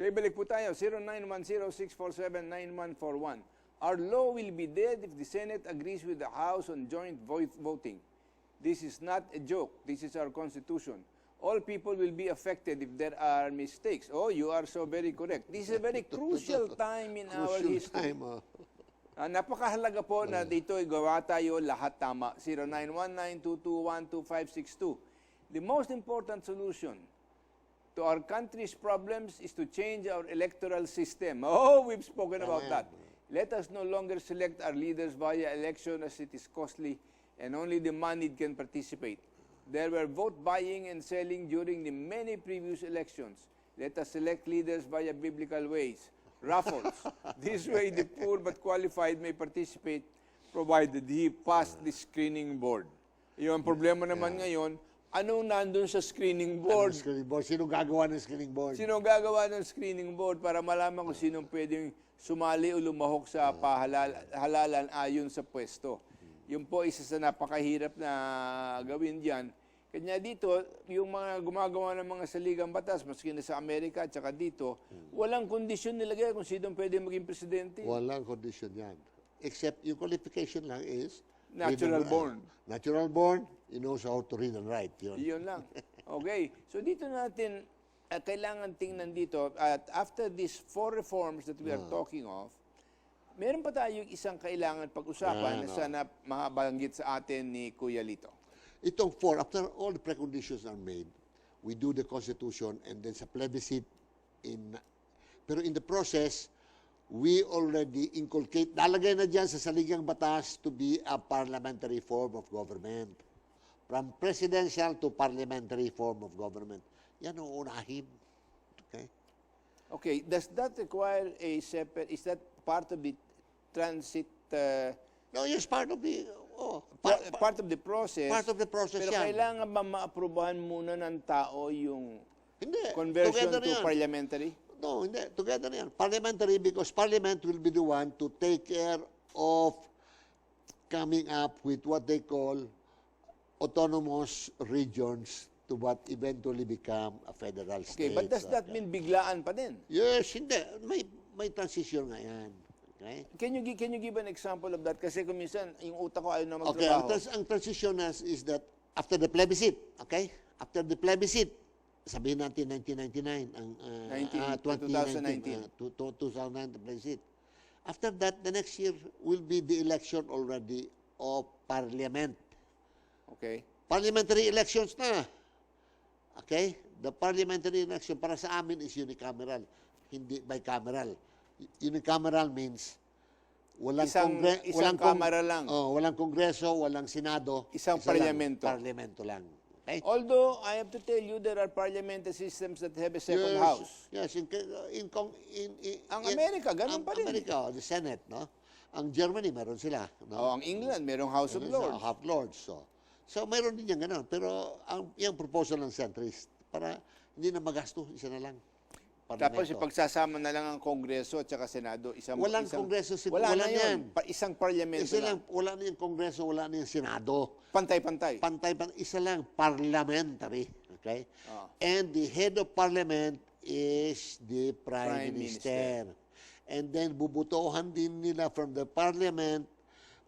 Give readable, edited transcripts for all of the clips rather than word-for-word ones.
Okay, balik po tayo. 0910-647-9141. Our law will be dead if the Senate agrees with the House on joint voting. This is not a joke. This is our Constitution. All people will be affected if there are mistakes. Oh, you are so very correct. This is a very crucial time in our history. Napakahalaga po na dito gawa tayo lahat tama. 0919-221-2562. The most important solution to our country's problems is to change our electoral system. Oh, we've spoken about that. Let us no longer select our leaders via election as it is costly and only the moneyed can participate. There were vote buying and selling during the many previous elections. Let us select leaders via biblical ways. Raffles. This way, the poor but qualified may participate provided he passed the screening board. Yung problema naman ngayon, anong nandun sa screening board? Screening board? Sino gagawa ng screening board? Sino gagawa ng screening board para malaman kung sinong pwedeng sumali o lumahok sa halalan ayon sa pwesto. Yun po isa sa napakahirap na gawin diyan. Kanya dito, yung mga gumagawa ng mga saligang batas, maski na sa Amerika at saka dito, walang kondisyon nilagay kung sino pwede maging presidente. Walang kondisyon yan. Except yung qualification lang is natural born. Natural born, he knows how to read and write. Yun lang. Okay. So dito natin, kailangan tingnan dito, at after these 4 reforms that we are talking of, meron pa tayong isang kailangan pag-usapan na sana mabanggit sa atin ni Kuya Lito. Itong 4, after all the preconditions are made, we do the Constitution and then sa plebiscite, pero in the process, we already inculcate, nalagay na dyan sa saligang batas to be a parliamentary form of government. From presidential to parliamentary form of government. Yan ang unahin. Okay? Okay, does that require a separate, is that part of the transit, No, yes, part of the, part of the process? Part of the process pero yan. kailangan ba maaprubahan muna ng tao yung Hindi, conversion together to yan. parliamentary? No, hindi. Together na yan. Parliamentary because Parliament will be the one to take care of coming up with what they call autonomous regions to what eventually become a federal state. Okay, but does that mean biglaan pa din? Yes, hindi. May transition nga yan. Okay? Can you give an example of that? Kasi kung minsan, yung utak ko ayaw na Okay, magtrabaho. ang transition is that after the plebiscite, okay? After the plebiscite, sabihin natin 1999, ang 2019 plebiscite. After that, the next year will be the election already of parliament. Okay. Parliamentary elections na. Okay? The parliamentary election para sa amin is unicameral, hindi bicameral. Unicameral means walang isang kamara lang. Walang kongreso, walang senado. Isang parlamento. Parlamento lang. Okay? Although, I have to tell you, there are parliamentary systems that have a second house. Yes. Ang Amerika, ganun pa rin. Ang Amerika, the Senate, no? Ang Germany, meron sila. No? Ang England, merong House of Lords. House of Lords, So, mayroon din yan ganun. Pero, yung proposal ng centrist, para hindi na magasto, isa na lang. Tapos, pagsasama na lang ang Kongreso at saka Senado. Walang Kongreso, wala na yan. Isang parlamento lang. Wala na yung Kongreso, wala na yung Senado. Pantay-pantay. Pantay-pantay. Isa lang, parliamentary. Okay? And the head of parliament is the Prime Minister. And then, bubutuhan din nila from the parliament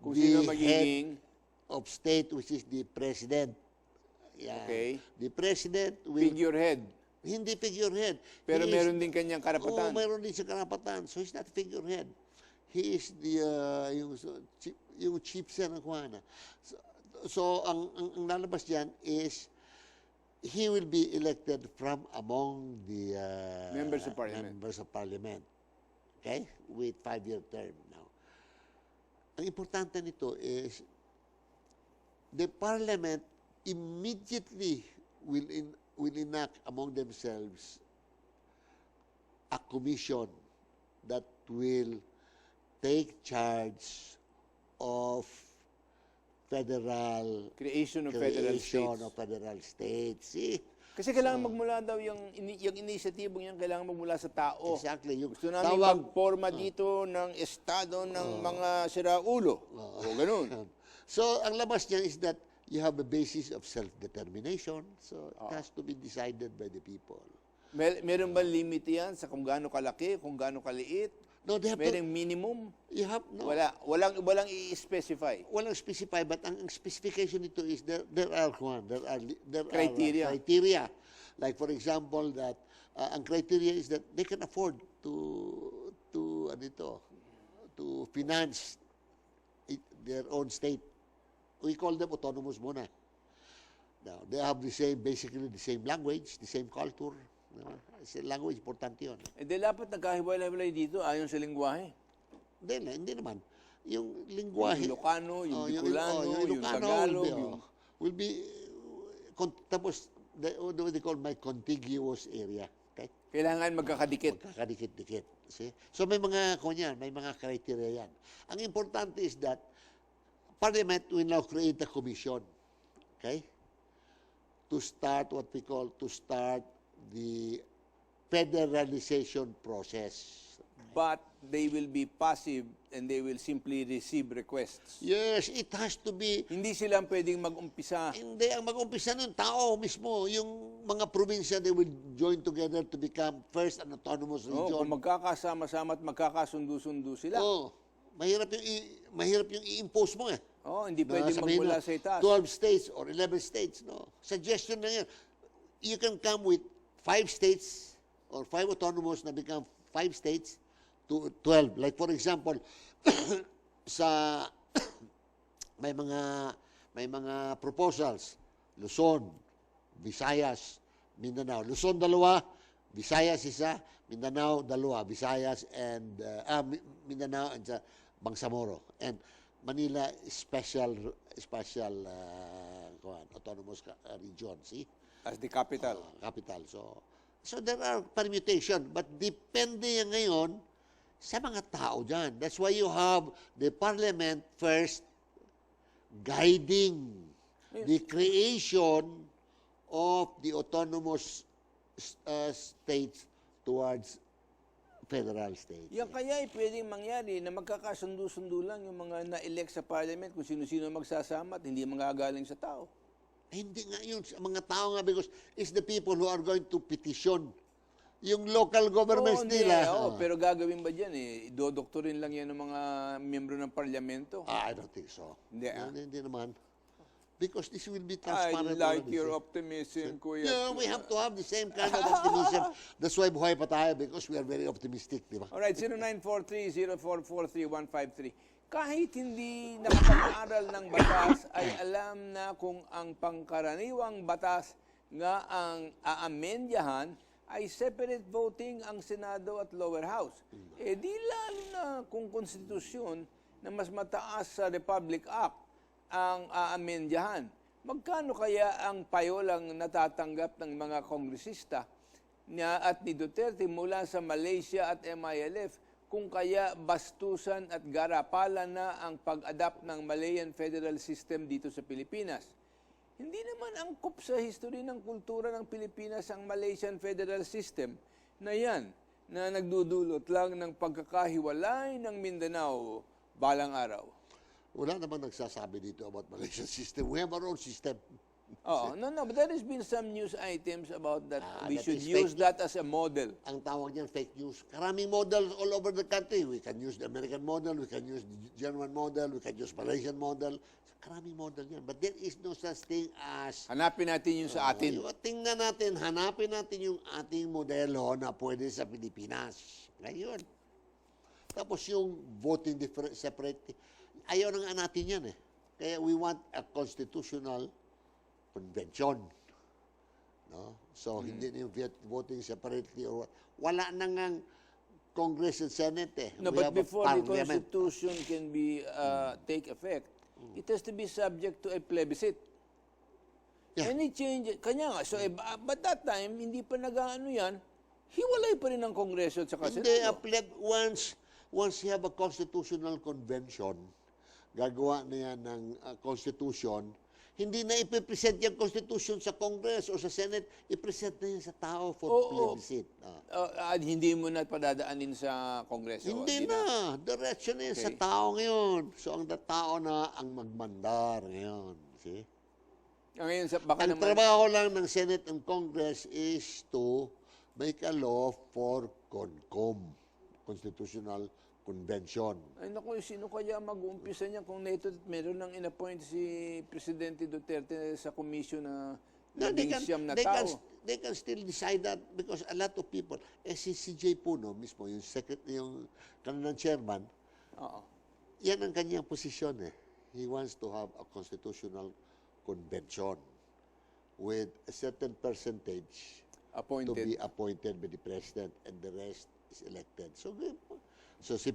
kung sino magiging of state, which is the president. Yeah. Okay. The president will... Figurehead. Hindi figurehead. Pero meron din kanyang karapatan. Meron din siya karapatan. So, he's not figurehead. He is the, yung chief siya ng kuhana. So, ang lalabas diyan is, he will be elected from among the members of parliament. Members of parliament. Okay? With 5-year term now. Ang importante nito is, the parliament immediately will enact among themselves a commission that will take charge of creation of federal states. See? Kasi kailangan magmula daw yung inisyatibong yan, kailangan magmula sa tao. Exactly. Gusto namin magporma dito ng estado ng mga siraulo. O ganun. So, ang labas niyan is that you have a basis of self-determination. So, it has to be decided by the people. Meron ba limit yan sa kung gaano kalaki, kung gaano kaliit? No, they have Merong minimum? you have, no, Walang i-specify. walang specify, but ang specification nito is there are Criteria. Criteria. Like for example that ang criteria is that they can afford to finance their own state. We call them autonomous muna. Now, they have basically the same language, the same culture. No? Language, importante yun. Eh, di dapat nagkahiwalay dito ayon sa lingwahe. Hindi naman. Yung lingwahe. Yung Ilocano, yung Bicolano, yung Ilocano Tagalog. will be tapos, what they call my contiguous area. Okay? Kailangan magkakadikit. Magkakadikit-dikit. See? So may mga criteria yan. Ang importante is that Parliament will now create a commission. Okay? To start the federalization process. But they will be passive and they will simply receive requests. Yes, it has to be. Hindi sila pwedeng mag-umpisa. Hindi, ang mag-umpisa ng tao mismo, yung mga probinsya, they will join together to become first an autonomous Oh, region. kung magkakasama-sama at magkakasundo-sundo sila. Oh, mahirap yung i-impose mo eh. Oh, hindi Na pwedeng sabihin magmula na, sa itaas. 12 states or 11 states, no. Suggestion na yan. You can come with 5 states or 5 autonomous na become 5 states to 12. Like for example, sa may mga proposals, Luzon, Visayas, Mindanao. Luzon 2, Visayas 1, Mindanao 2, Visayas and Mindanao and Bangsamoro. And Manila special autonomous region, see? As the capital. Capital. So there are permutation, but depende yan ngayon sa mga tao dyan. That's why you have the Parliament first guiding the creation of the autonomous states towards federal states. Yan kaya ay pwedeng mangyari na magkakasundo-sundo lang yung mga na-elect sa Parliament kung sino-sino magsasama at hindi magagaling sa tao. Hindi nga yun sa mga tao nga because it's the people who are going to petition yung local governments nila. Pero gagawin ba dyan eh? Idodoktorin lang yan ng mga miyembro ng parlamento. I don't think so. Hindi naman. Because this will be transparent. I like your optimism, Kuya. Yeah, we have to have the same kind of optimism. That's why buhay pa tayo because we are very optimistic, di ba? Alright, 0943-0443-153. Kahit hindi nakapag-aral ng batas, ay alam na kung ang pangkaraniwang batas nga ang aamendyahan ay separate voting ang Senado at lower house. Eh di lalo na kung konstitusyon na mas mataas sa Republic Act ang aamendyahan. Magkano kaya ang payolang natatanggap ng mga kongresista niya at ni Duterte mula sa Malaysia at MILF kung kaya bastusan at garapalan na ang pag-adapt ng Malayan Federal System dito sa Pilipinas? Hindi naman angkop sa history ng kultura ng Pilipinas ang Malaysian Federal System na yan, na nagdudulot lang ng pagkakahiwalay ng Mindanao balang araw. Wala naman nagsasabi dito about Malaysian system. We have our own system. No, but there has been some news items about that. We that should is use fake. that as a model. Ang tawag niyan fake news. Karaming models all over the country. We can use the American model, we can use the German model, we can use Malaysian model. Karaming model yan. But there is no such thing as... Hanapin natin yung sa atin. Tingnan natin, hanapin natin yung ating modelo na pwede sa Pilipinas. Ngayon. Tapos yung voting separate, ayaw na nga natin yan eh. Kaya we want a constitutional convention. No? So, hindi na yung voting separately or what. Wala na nga Congress and Senate eh. No, We but have a before the parliament. Constitution can be take effect, it has to be subject to a plebiscite. Yeah. Any change, kanya nga, so but that time, hindi pa nag-ano yan, hiwalay pa rin ang Kongreso at saka Hindi, Senado. once you have a constitutional convention, gagawa na yan ng constitution, hindi na ipipresent yung constitution sa Congress o sa Senate, ipresent na yan sa tao for plebiscite. Hindi mo na padadaanin sa Kongreso. Hindi na. Diretso na yan sa tao ngayon. So, ang tao na ang magmandar ngayon. See? Ngayon, baka Ang naman, trabaho lang ng Senate and Congress is to make a law for CONCOM, Constitutional Convention. Ay naku, sino kaya mag-uumpisa niya kung neto meron nang inappoint si Presidente Duterte sa commission na No, naging siyam na tao? they can still decide that because a lot of people, si CJ Puno mismo, yung kanilang chairman, Oo. yan ang kanyang posisyon eh. He wants to have a constitutional convention with a certain percentage to Appointed. be appointed by the president and the rest is elected. So si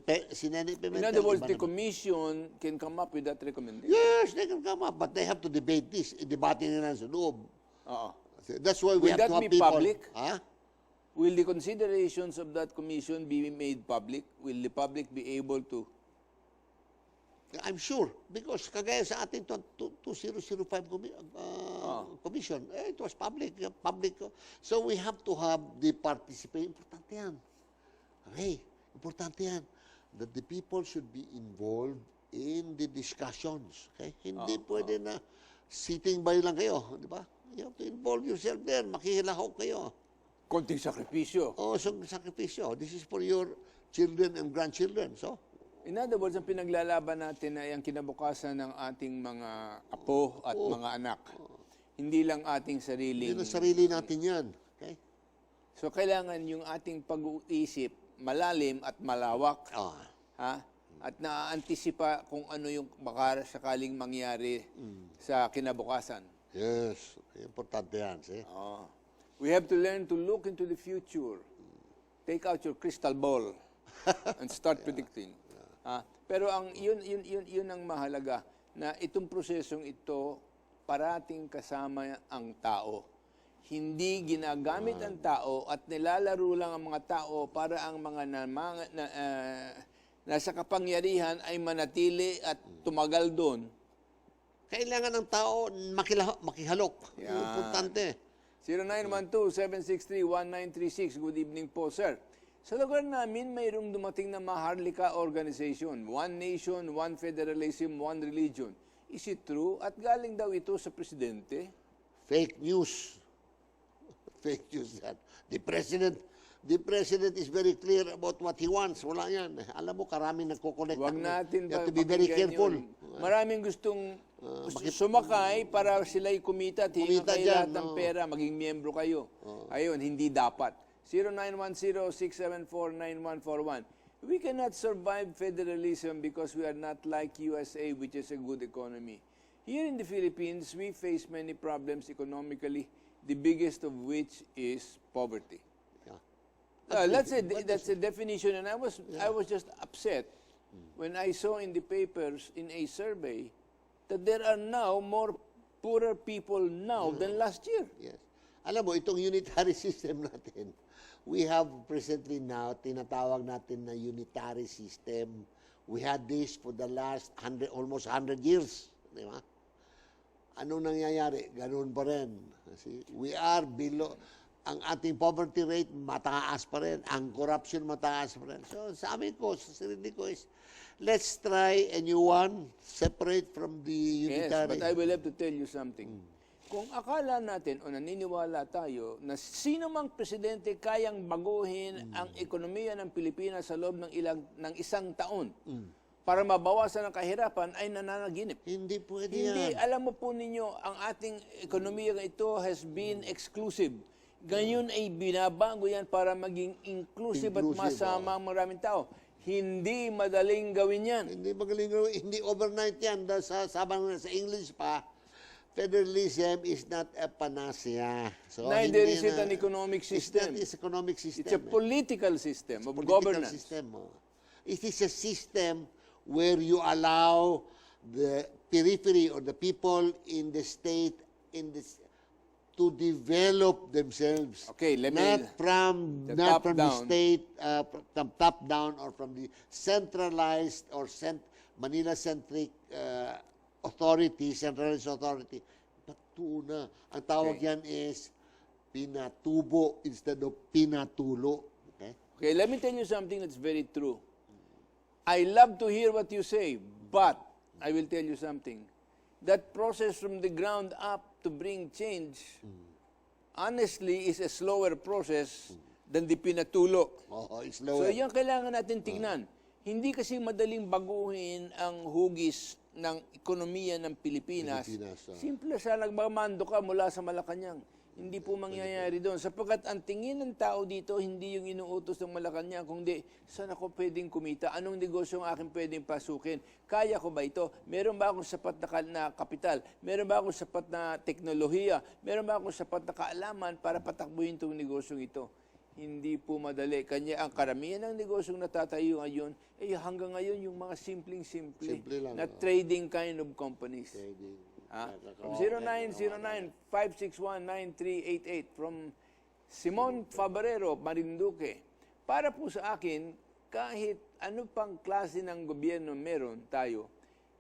Nene In Pimentel, other words, iba the naman. commission can come up with that recommendation. Yes, they can come up, but they have to debate this. Debating nila sa loob. Oo. That's why we Will have that to have be people. public? Huh? Will the considerations of that commission be made public? Will the public be able to? I'm sure. Because kagaya sa ating 2005 commission, it was public. So we have to have the participation. Importante yan. Okay, importante yan. That the people should be involved in the discussions. Okay? Hindi pwede na sitting by lang kayo. Di ba? You have to involve yourself there. Makihilahok kayo. Konting sakripisyo. So sakripisyo. This is for your children and grandchildren. So, In other words, ang pinaglalaban natin ay ang kinabukasan ng ating mga apo at mga anak. Hindi lang ating sariling... yun ang sarili natin yan. Okay? So, kailangan yung ating pag-uisip malalim at malawak. Ha? At naaantisipa kung ano yung baka sakaling mangyari sa kinabukasan. Yes. Importante yan. See? We have to learn to look into the future. Take out your crystal ball and start predicting. Pero ang yun ang mahalaga na itong prosesong ito parating kasama ang tao. Hindi ginagamit ang tao at nilalaro lang ang mga tao para ang mga nasa kapangyarihan ay manatili at tumagal doon. Kailangan ng tao makihalok. Yan. Importante. 0912-763-1936. Good evening po, sir. Sa lugar namin, mayroong dumating na Maharlika Organization. One Nation, One Federalism, One Religion. Is it true? At galing daw ito sa presidente? Fake news. Fake news yan. The president is very clear about what he wants. Wala yan. Alam mo, karaming nagko-connect. Huwag natin You have to be very pakinggan careful. yun. Maraming gustong sumakay para sila'y kumita at hingan Kumita kayo dyan, lahat ng pera, maging miyembro kayo. Ayun, hindi dapat. 0910-674-9141. We cannot survive federalism because we are not like USA, which is a good economy. Here in the Philippines, we face many problems economically, the biggest of which is poverty. That's a definition, and I was just upset when I saw in the papers in a survey that there are now more poorer people now than last year. Yes. Alam mo, itong unitary system natin, we have presently now, tinatawag natin na unitary system. We had this for the last almost 100 years. Di ba? Anong nangyayari? Ganun pa rin. See, we are below. Ang ating poverty rate, mataas pa rin. Ang corruption, mataas pa rin. So, sabi ko, sa sarili ko is, let's try a new one, separate from the unitary. Yes, but I will have to tell you something. Kung akala natin o naniniwala tayo na sino mang presidente kayang baguhin ang ekonomiya ng Pilipinas sa loob ng isang taon para mabawasan ang kahirapan ay nananaginip. Hindi pwede Hindi, yan. alam mo po ninyo, ang ating ekonomiya ito has been exclusive. Ngayon ay binabago yan para maging inclusive at masama ang maraming tao. Hindi madaling gawin yan. Hindi magaling gawin. Hindi overnight yan. Dahil sabi sa English pa, federalism is not a panacea. So, Neither hindi is it an economic system. It's not an economic system. It's a political system of Political governance. system. It is a system where you allow the periphery or the people in the state to develop themselves. Okay, let me... Not from the the top-down. state, from top down or from the centralized or Manila-centric authority, centralized authority. Patuna. Ang tawag yan is pinatubo instead of pinatulo. Okay? Okay, let me tell you something that's very true. I love to hear what you say, but I will tell you something. That process from the ground up to bring change, honestly, is a slower process dan di pinatulo. Oo, it's So lower. yan kailangan natin tignan. Hindi kasi madaling baguhin ang hugis ng ekonomiya ng Pilipinas. Simple sa nagmamando ka mula sa Malacanang. Hindi po mangyayari doon. Sapagkat ang tingin ng tao dito, hindi yung inuutos ng Malacanang, kundi saan ako pwedeng kumita? Anong negosyo ang akin pwedeng pasukin? Kaya ko ba ito? Meron ba akong sapat na kapital? Meron ba akong sapat na teknolohiya? Meron ba akong sapat na kaalaman para patakbuhin itong negosyong ito? Hindi po madali. Kanya ang karamihan ng negosyong natatayo ngayon, hanggang ngayon yung mga simpleng-simple Simple lang, na trading kind of companies. Trading. From 0909-561-9388 from Simon Fabarero, Marinduque. Para po sa akin, kahit ano pang klase ng gobyerno meron tayo,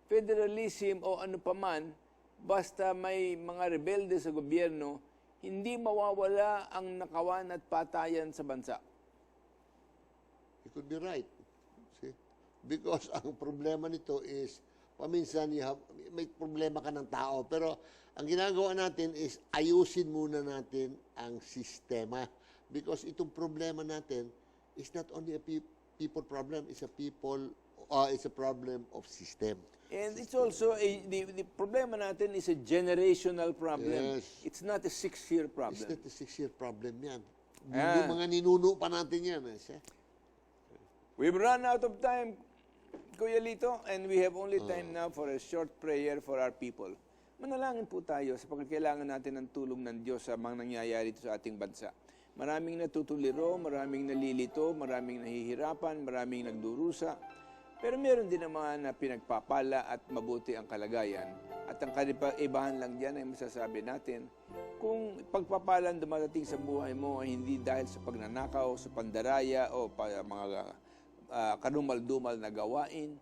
federalism o ano paman, basta may mga rebelde sa gobyerno, hindi mawawala ang nakawan at patayan sa bansa. You could be right. See? Because ang problema nito is, paminsan may problema ka ng tao. Pero ang ginagawa natin is ayusin muna natin ang sistema. Because itong problema natin is not only a people problem, it's a problem of system. And it's also, the problema natin is a generational problem. Yes. It's not a 6-year problem. It's not a 6-year problem yan. Ah. Yung mga ninuno pa natin yan. We've run out of time, Kuya Lito, and we have only time now for a short prayer for our people. Manalangin po tayo sa pagkakailangan natin ng tulong ng Diyos sa mga nangyayari ito sa ating bansa. Maraming natutuliro, maraming nalilito, maraming nahihirapan, maraming nagdurusa. Pero meron din naman na pinagpapala at mabuti ang kalagayan. At ang kaibahan lang diyan ay masasabi natin, kung pagpapalan dumadating sa buhay mo ay hindi dahil sa pagnanakaw, sa pandaraya o mga kadumal-dumal na gawain,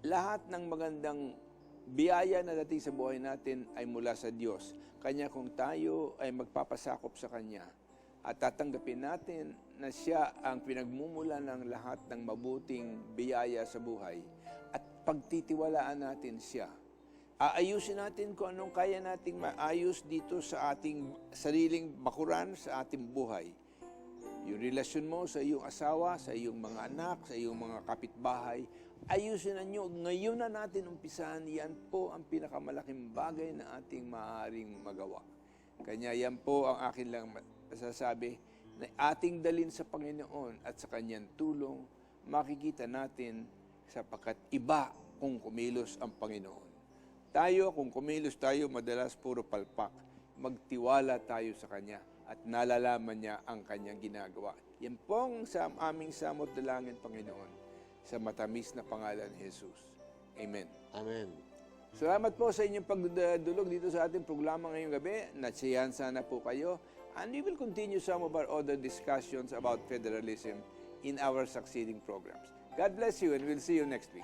lahat ng magandang biyaya na dating sa buhay natin ay mula sa Diyos. Kanya kung tayo ay magpapasakop sa Kanya at tatanggapin natin na Siya ang pinagmumula ng lahat ng mabuting biyaya sa buhay at pagtitiwalaan natin Siya. Aayusin natin kung anong kaya nating maayos dito sa ating sariling bakuran, sa ating buhay. Yung relasyon mo sa iyong asawa, sa iyong mga anak, sa iyong mga kapitbahay, ayusin na nyo. Ngayon na natin umpisahan, yan po ang pinakamalaking bagay na ating maaaring magawa. Kanya yan po ang akin lang masasabi, na ating dalin sa Panginoon at sa Kanyang tulong, makikita natin sapagkat iba kung kumilos ang Panginoon. Tayo, kung kumilos tayo, madalas puro palpak. Magtiwala tayo sa Kanya at nalalaman niya ang kanyang ginagawa. Yan pong sa aming samot dalangin, Panginoon, sa matamis na pangalan ni Jesus. Amen. Amen. Salamat po sa inyong pagdulog dito sa ating programa ngayong gabi. Natsiyahan sana po kayo. And we will continue some of our other discussions about federalism in our succeeding programs. God bless you and we'll see you next week.